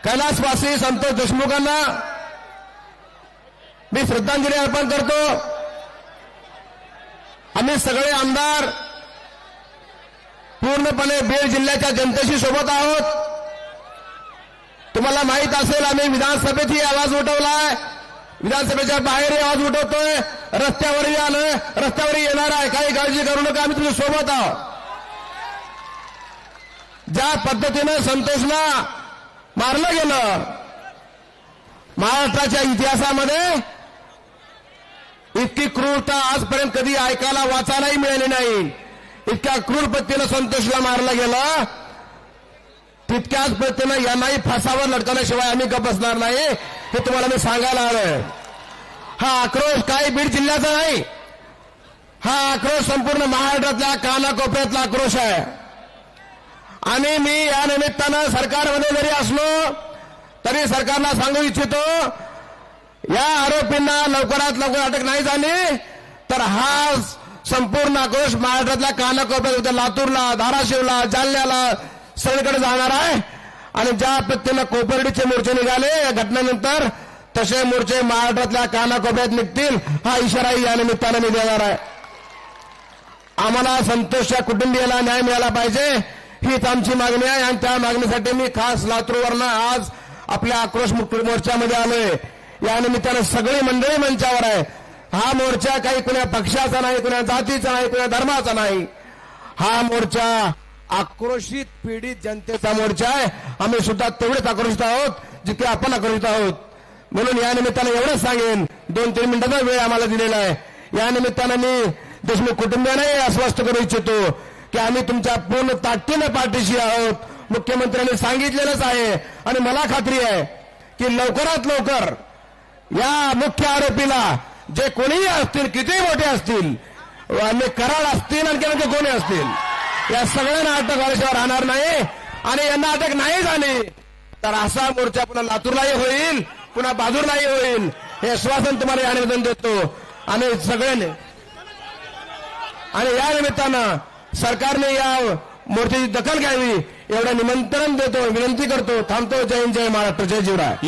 कैलासवासी संतोष देशमुखांना मी श्रद्धांजली अर्पण करतो। आम्ही सगळे आमदार पूर्णपणे बीड जिल्ह्याच्या जनतेशी सोबत आहोत। तुम्हाला माहित असेल आम्ही विधानसभेतही आवाज उठवलाय, विधानसभेच्या बाहेरही आवाज उठवतोय, रस्त्यावरही आलोय, रस्त्यावरही येणार आहे। काही काळजी करू नका, आम्ही तुमच्या सोबत आहोत। ज्या पद्धतीनं संतोषला मारलं गेलं, महाराष्ट्राच्या इतिहासामध्ये इतकी क्रूरता आजपर्यंत कधी ऐकायला वाचायलाही मिळाली नाही। इतक्या क्रूर पद्धतीनं संतोषला मारलं गेलं, तितक्याच पद्धतीनं यांनाही फासावर लटकवल्याशिवाय आम्ही गप्प बसणार नाही, हे तुम्हाला मी सांगायला आलोय। हा आक्रोश काही बीड जिल्ह्याचा नाही, हा आक्रोश संपूर्ण महाराष्ट्रातल्या कानाकोपऱ्यातला आक्रोश आहे। आणि मी या निमित्तानं सरकारमध्ये जरी असलो तरी सरकारला सांगू इच्छितो, या आरोपींना लवकरात लवकर अटक नाही झाली तर हा संपूर्ण आक्रोश महाराष्ट्रातल्या कानाकोपऱ्यात लातूरला, धाराशिवला, जालन्याला सगळीकडे जाणार आहे। आणि ज्या पद्धतीनं कोपर्डीचे मोर्चे निघाले या घटनेनंतर तसे मोर्चे महाराष्ट्रातल्या कानाकोपऱ्यात निघतील, हा इशाराही या निमित्तानं मी देणार आहे। आम्हाला संतोषच्या कुटुंबियाला न्याय मिळाला पाहिजे, हीच आमची मागणी आहे। आणि त्या मागणीसाठी मी खास लातूरवरनं आज आपल्या आक्रोश मुक्त मोर्चामध्ये आलोय। या निमित्तानं सगळी मंडळी मंचावर आहे। हा मोर्चा काही कुण्या पक्षाचा नाही, कुण्या जातीचा नाही, कुण्या धर्माचा नाही, हा मोर्चा आक्रोशित पीडित जनतेचा मोर्चा आहे। आम्ही सुद्धा तेवढेच आक्रोशित आहोत जितके आपण आक्रोशित आहोत। म्हणून या निमित्तानं एवढंच सांगेन, 2-3 मिनिटाचा वेळ आम्हाला दिलेला आहे। या निमित्तानं मी देशमुख कुटुंबियांनाही आश्वस्त करू इच्छितो की आम्ही तुमच्या पूर्ण ताकदीनं पाठीशी आहोत। मुख्यमंत्र्यांनी सांगितलेलंच आहे आणि मला खात्री आहे की लवकरात लवकर या मुख्य आरोपीला, जे कोणीही असतील, कितीही मोठे असतील, कराड असतील, आणखी कोणी असतील, या सगळ्यांना अटक झाल्याशिवाय राहणार नाही। आणि यांना अटक नाही झाली तर असा मोर्चा पुन्हा लातूरलाही होईल, पुन्हा बहादूरलाही होईल, हे आश्वासन तुम्हाला या निवेदन देतो। आणि सगळ्यांनी आणि या निमित्तानं सरकारने या मोर्चाची दखल घ्यावी एवढं निमंत्रण देतो, विनंती करतो। थांबतो। जय हिंद, जय महाराष्ट्र, जय जीवराय।